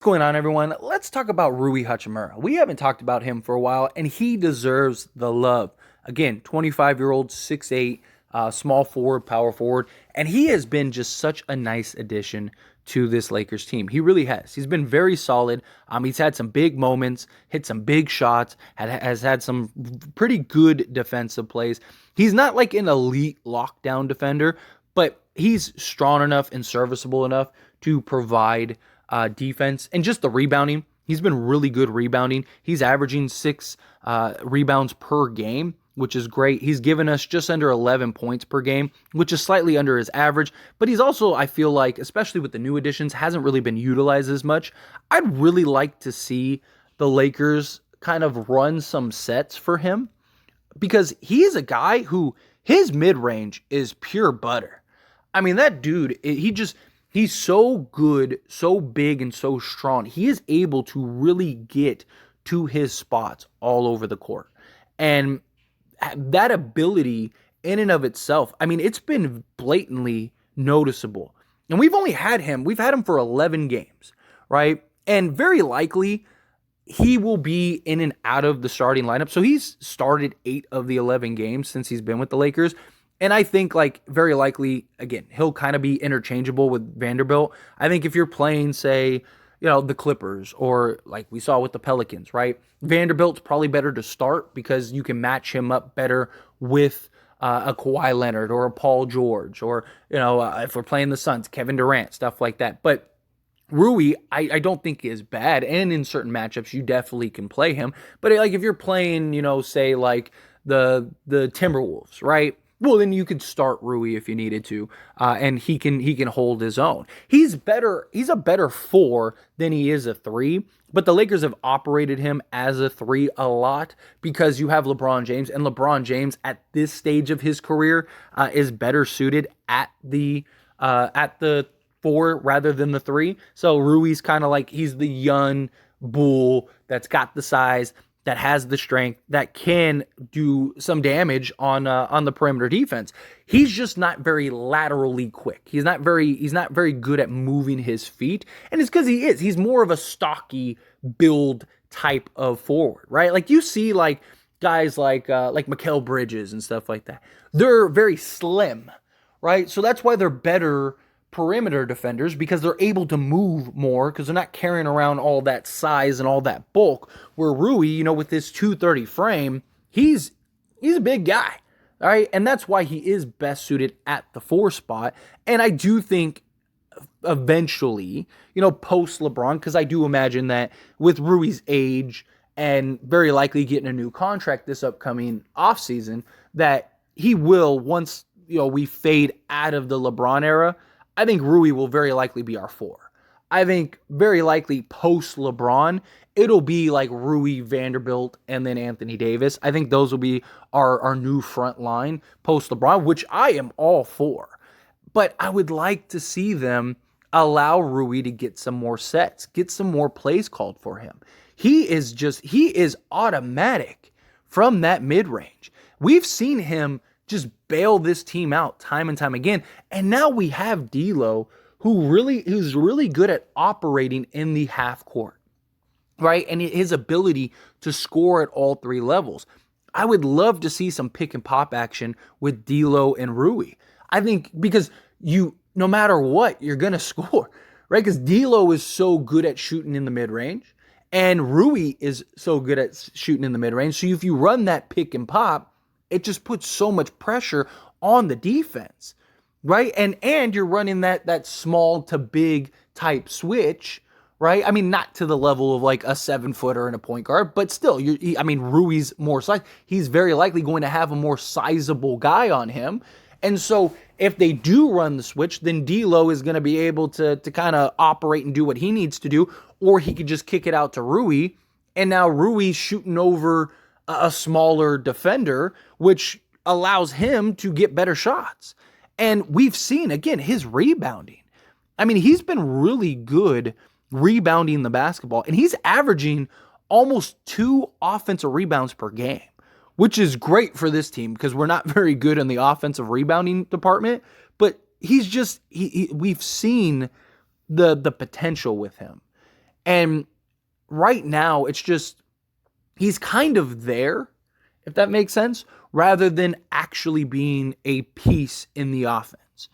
going on, everyone? Let's talk about Rui Hachimura. We haven't talked about him for a while, and he deserves the love. Again, 25-year-old, 6'8", small forward, power forward, and he has been just such a nice addition to this Lakers team. He really has. He's been very solid. He's had some big moments, hit some big shots, has had some pretty good defensive plays. He's not like an elite lockdown defender, but he's strong enough and serviceable enough to provide defense and just the rebounding. He's been really good rebounding. He's averaging 6 rebounds per game, which is great. He's given us just under 11 points per game, which is slightly under his average. But he's also, I feel like, especially with the new additions, hasn't really been utilized as much. I'd really like to see the Lakers kind of run some sets for him because he is a guy who his mid-range is pure butter. I mean, that dude, he's so good, so big, and so strong. He is able to really get to his spots all over the court. And that ability in and of itself, I mean, it's been blatantly noticeable. And we've had him for 11 games, right? And very likely he will be in and out of the starting lineup. So he's started 8 of the 11 games since he's been with the Lakers. And I think, very likely, again, he'll kind of be interchangeable with Vanderbilt. I think if you're playing, say, the Clippers or like we saw with the Pelicans, right? Vanderbilt's probably better to start because you can match him up better with a Kawhi Leonard or a Paul George or, if we're playing the Suns, Kevin Durant, stuff like that. But Rui, I don't think is bad. And in certain matchups, you definitely can play him. But if you're playing, say like the Timberwolves, right? Well, then you could start Rui if you needed to, and he can hold his own. He's a better 4 than he is a 3, but the Lakers have operated him as a 3 a lot because you have LeBron James, and LeBron James at this stage of his career is better suited at the 4 rather than the 3. So Rui's kind of like he's the young bull that's got the size, that has the strength, that can do some damage on the perimeter defense. He's just not very laterally quick. He's not very good at moving his feet, and it's because he's more of a stocky build type of forward, right? Like you see guys like Mikal Bridges and stuff like that. They're very slim, right? So that's why they're better perimeter defenders because they're able to move more because they're not carrying around all that size and all that bulk. Where Rui, with his 230 frame, he's a big guy, all right? And that's why he is best suited at the 4 spot. And I do think eventually, post LeBron, because I do imagine that with Rui's age and very likely getting a new contract this upcoming offseason, that he will, once we fade out of the LeBron era, I think Rui will very likely be our 4. I think very likely post LeBron, it'll be like Rui, Vanderbilt, and then Anthony Davis. I think those will be our new front line post LeBron, which I am all for. But I would like to see them allow Rui to get some more sets, get some more plays called for him. He is automatic from that mid-range. We've seen him just bail this team out time and time again. And now we have D'Lo who's really good at operating in the half court, right? And his ability to score at all 3 levels. I would love to see some pick and pop action with D'Lo and Rui. I think because no matter what, you're going to score, right? Because D'Lo is so good at shooting in the mid-range and Rui is so good at shooting in the mid-range. So if you run that pick and pop, it just puts so much pressure on the defense, right? And you're running that small to big type switch, right? I mean, not to the level of like a 7-footer and a point guard, but still, Rui's more size. He's very likely going to have a more sizable guy on him. And so if they do run the switch, then D'Lo is going to be able to kind of operate and do what he needs to do, or he could just kick it out to Rui. And now Rui's shooting over a smaller defender, which allows him to get better shots. And we've seen, again, his rebounding. I mean, he's been really good rebounding the basketball, and he's averaging almost 2 offensive rebounds per game, which is great for this team because we're not very good in the offensive rebounding department, but we've seen the potential with him. And right now, it's just, he's kind of there, if that makes sense, rather than actually being a piece in the offense.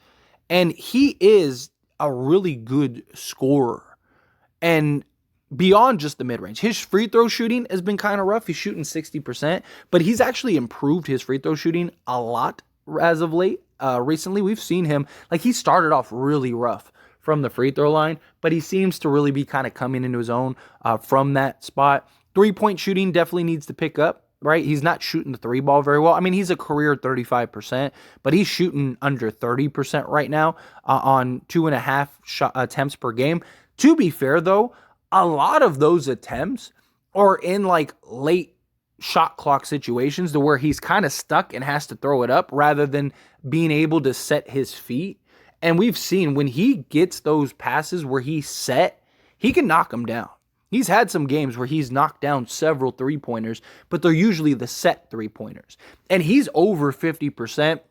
And he is a really good scorer. And beyond just the mid-range, his free throw shooting has been kind of rough. He's shooting 60%, but he's actually improved his free throw shooting a lot as of late. Recently, we've seen him, like, he started off really rough from the free throw line, but he seems to really be kind of coming into his own from that spot. Three-point shooting definitely needs to pick up, right? He's not shooting the three ball very well. I mean, he's a career 35%, but he's shooting under 30% right now on 2.5 attempts per game. To be fair, though, a lot of those attempts are in like late shot clock situations to where he's kind of stuck and has to throw it up rather than being able to set his feet. And we've seen when he gets those passes where he's set, he can knock them down. He's had some games where he's knocked down several three-pointers, but they're usually the set three-pointers. And he's over 50%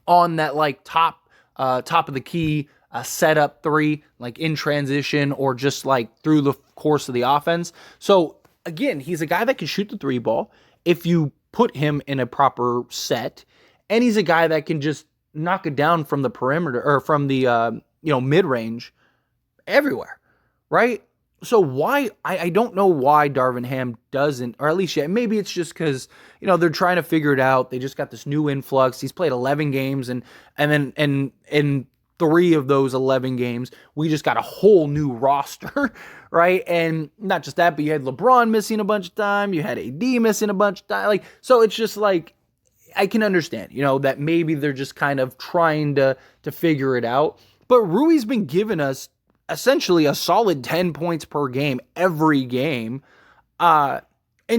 on that like top of the key setup three, like in transition or just like through the course of the offense. So again, he's a guy that can shoot the three ball if you put him in a proper set, and he's a guy that can just knock it down from the perimeter or from the mid-range everywhere, right? So why, I don't know why Darvin Ham doesn't, or at least yet, maybe it's just because, they're trying to figure it out. They just got this new influx. He's played 11 games and then in 3 of those 11 games, we just got a whole new roster, right? And not just that, but you had LeBron missing a bunch of time. You had AD missing a bunch of time. So it's just like, I can understand, that maybe they're just kind of trying to figure it out. But Rui's been giving us essentially a solid 10 points per game every game, and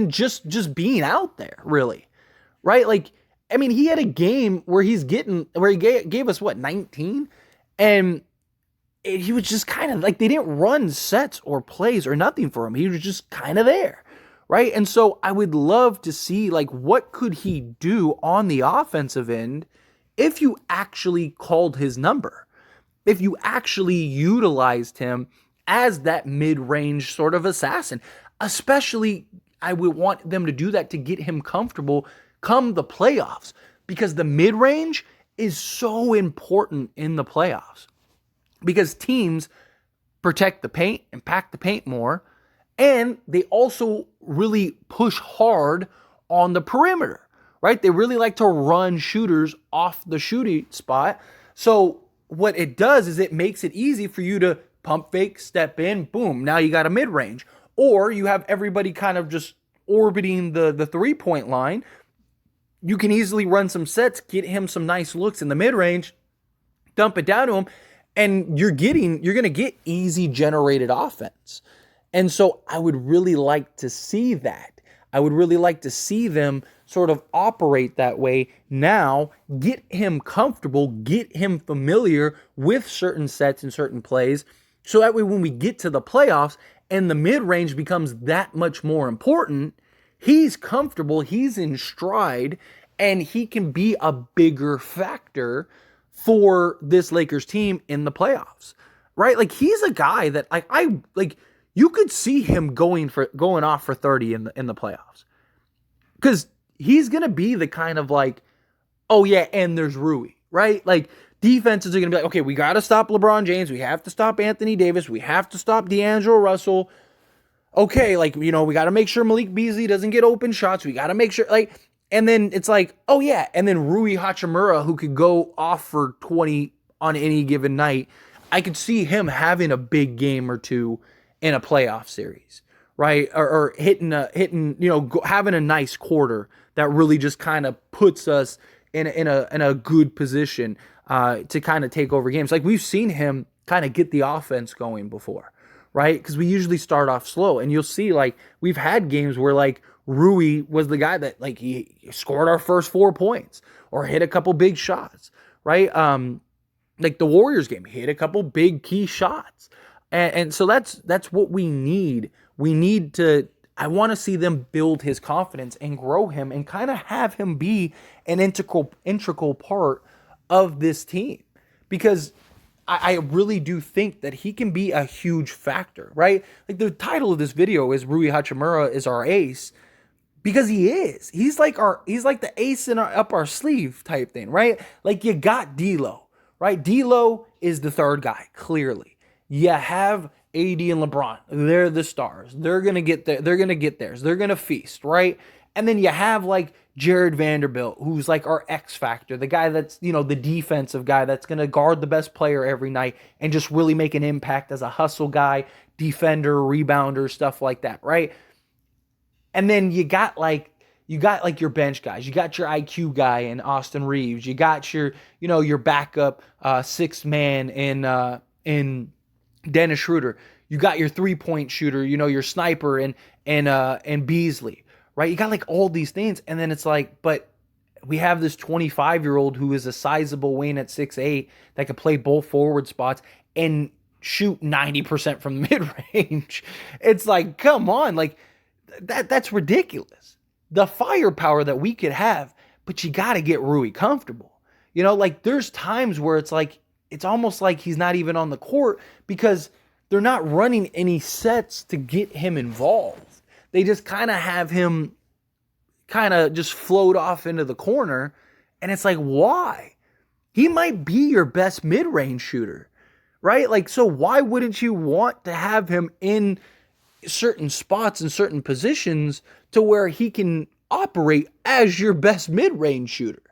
just being out there, really, right? Like, I mean, he had a game where he gave us 19, and he was just kind of like, they didn't run sets or plays or nothing for him. He was just kind of there, right? And so I would love to see, like, what could he do on the offensive end if you actually called his number, if you actually utilized him as that mid-range sort of assassin. Especially, I would want them to do that to get him comfortable come the playoffs, because the mid-range is so important in the playoffs, because teams protect the paint and pack the paint more, and they also really push hard on the perimeter, right? They really like to run shooters off the shooting spot. So what it does is it makes it easy for you to pump fake, step in, boom, now you got a mid-range. Or you have everybody kind of just orbiting the three-point line. You can easily run some sets, get him some nice looks in the mid-range, dump it down to him, and you're going to get easy generated offense. And so I would really like to see that. I would really like to see them sort of operate that way now, get him comfortable, get him familiar with certain sets and certain plays, so that way when we get to the playoffs and the mid-range becomes that much more important, he's comfortable, he's in stride, and he can be a bigger factor for this Lakers team in the playoffs, right? Like, he's a guy that you could see him going off for 30 in the playoffs, because he's gonna be the kind of like, oh yeah, and there's Rui, right? Like, defenses are gonna be like, okay, we gotta stop LeBron James, we have to stop Anthony Davis, we have to stop D'Angelo Russell. Okay, like, we gotta make sure Malik Beasley doesn't get open shots. We gotta make sure, like, and then it's like, oh yeah, and then Rui Hachimura, who could go off for 20 on any given night. I could see him having a big game or two in a playoff series, right? Or hitting, having a nice quarter that really just kind of puts us in a good position to kind of take over games. Like, we've seen him kind of get the offense going before, right? Because we usually start off slow, and you'll see, like, we've had games where, like, Rui was the guy that, like, he scored our first 4 points or hit a couple big shots, right? Like the Warriors game, he hit a couple big key shots. And so that's what we need. I want to see them build his confidence and grow him and kind of have him be an integral part of this team. Because I really do think that he can be a huge factor, right? Like the title of this video is Rui Hachimura is our ace because he is. He's like the ace up our sleeve type thing, right? Like you got D'Lo, right? D'Lo is the third guy, clearly. You have AD and LeBron. They're the stars. They're gonna get there. They're gonna get theirs. They're gonna feast, right? And then you have like Jared Vanderbilt, who's like our X factor, the guy that's, the defensive guy that's going to guard the best player every night and just really make an impact as a hustle guy, defender, rebounder, stuff like that, right? And then you got like your bench guys. You got your IQ guy in Austin Reeves. You got your backup sixth man in Dennis Schroeder. You got your 3-point shooter, your sniper and Beasley. Right? You got like all these things, and then it's like, but we have this 25-year-old who is a sizable wing at 6'8" that can play both forward spots and shoot 90% from the mid-range. It's like, come on, like that's ridiculous. The firepower that we could have, but you got to get Rui comfortable. Like there's times where it's like, it's almost like he's not even on the court because they're not running any sets to get him involved. They just kind of have him kind of just float off into the corner. And it's like, why? He might be your best mid-range shooter, right? Like, so why wouldn't you want to have him in certain spots and certain positions to where he can operate as your best mid-range shooter?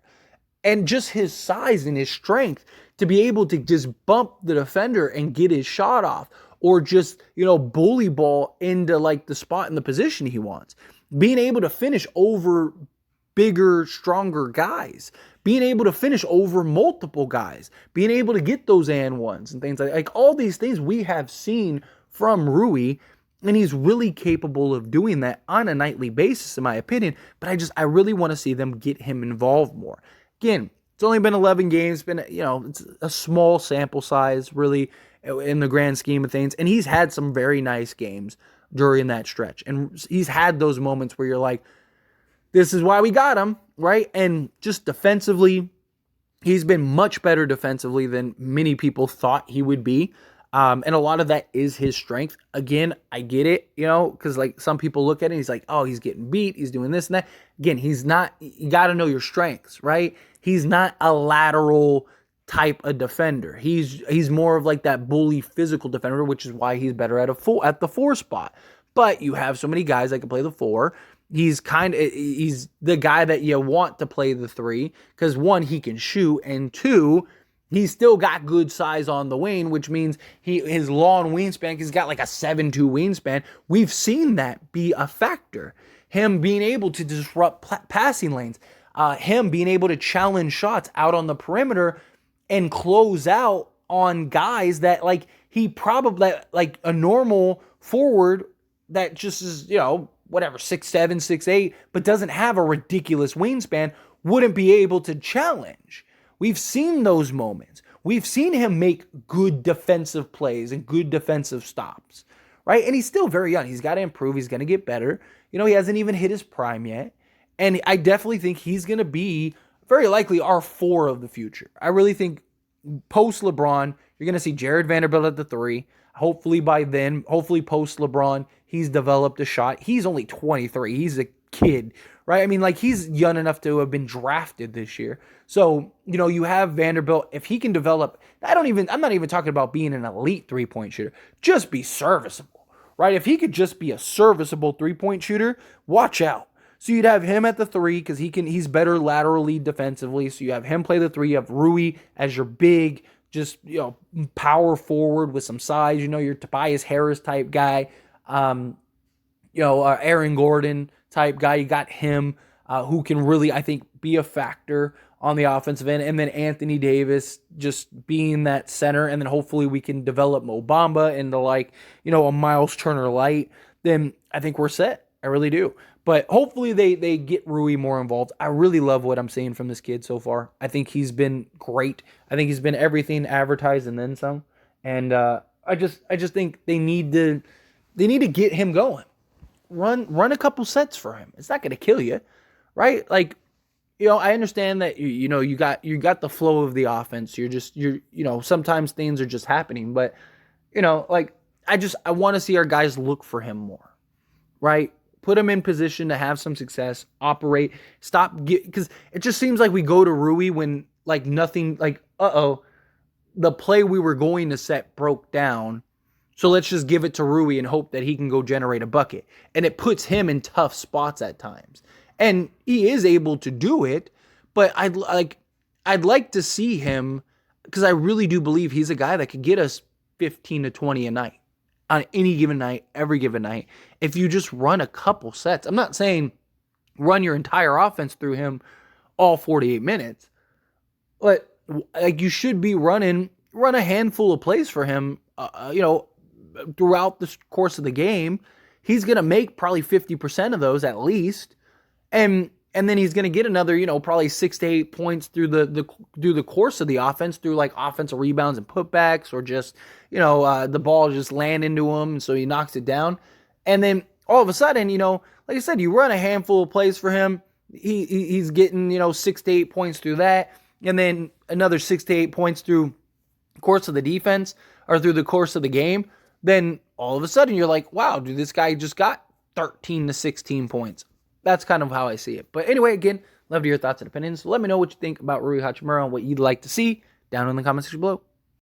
And just his size and his strength to be able to just bump the defender and get his shot off, or just, bully ball into like the spot in the position he wants. Being able to finish over bigger, stronger guys. Being able to finish over multiple guys. Being able to get those and ones and things like all these things we have seen from Rui, and he's really capable of doing that on a nightly basis, in my opinion. But I really want to see them get him involved more. Again, it's only been 11 games, it's a small sample size, really, in the grand scheme of things. And he's had some very nice games during that stretch. And he's had those moments where you're like, this is why we got him, right? And just defensively, he's been much better defensively than many people thought he would be. And a lot of that is his strength. Again, I get it, because like some people look at it and he's like, oh, he's getting beat. He's doing this and that. Again, he's not, you got to know your strengths, right? He's not a lateral type of defender. He's more of like that bully physical defender, which is why he's better at the 4 spot. But you have so many guys that can play the 4. He's the guy that you want to play the 3 because 1, he can shoot, and 2, he's still got good size on the wing, which means his long wingspan, he's got like a 7'2" wingspan. We've seen that be a factor. Him being able to disrupt passing lanes, him being able to challenge shots out on the perimeter and close out on guys that like he probably, like a normal forward that just is, 6'7", 6'8", but doesn't have a ridiculous wingspan, wouldn't be able to challenge. We've seen those moments. We've seen him make good defensive plays and good defensive stops, right? And he's still very young. He's got to improve. He's going to get better. He hasn't even hit his prime yet. And I definitely think he's going to be very likely our 4 of the future. I really think post LeBron, you're going to see Jared Vanderbilt at the 3. Hopefully by then, post LeBron, he's developed a shot. He's only 23. He's a kid, right? I mean, like he's young enough to have been drafted this year. So, you have Vanderbilt. If he can develop, I'm not even talking about being an elite 3-point shooter. Just be serviceable, right? If he could just be a serviceable 3-point shooter, watch out. So you'd have him at the 3 because he's better laterally defensively. So you have him play the 3. You have Rui as your big, just, power forward with some size. Your Tobias Harris type guy. Aaron Gordon type guy. You got him who can really, I think, be a factor on the offensive end. And then Anthony Davis just being that center. And then hopefully we can develop Mo Bamba into a Miles Turner light. Then I think we're set. I really do. But hopefully they get Rui more involved. I really love what I'm seeing from this kid so far. I think he's been great. I think he's been everything advertised and then some. And I just think they need to get him going. Run a couple sets for him. It's not going to kill you, right? Like I understand that you got the flow of the offense. Sometimes things are just happening, but like I want to see our guys look for him more, right? Put him in position to have some success, operate, because it just seems like we go to Rui when like nothing, like the play we were going to set broke down. So let's just give it to Rui and hope that he can go generate a bucket. And it puts him in tough spots at times. And he is able to do it, but I'd like to see him, because I really do believe he's a guy that could get us 15 to 20 a night on any given night, every given night. If you just run a couple sets. I'm not saying run your entire offense through him all 48 minutes, but like you should be run a handful of plays for him, throughout the course of the game. He's going to make probably 50% of those at least. And then he's going to get another, probably 6 to 8 points through the course of the offense, through like offensive rebounds and putbacks, or just, the ball just land into him, and so he knocks it down. And then all of a sudden, like I said, you run a handful of plays for him. He's getting, 6 to 8 points through that, and then another 6 to 8 points through the course of the defense, or through the course of the game. Then all of a sudden you're like, wow, dude, this guy just got 13 to 16 points. That's kind of how I see it. But anyway, again, love to hear your thoughts and opinions. So let me know what you think about Rui Hachimura and what you'd like to see down in the comment section below.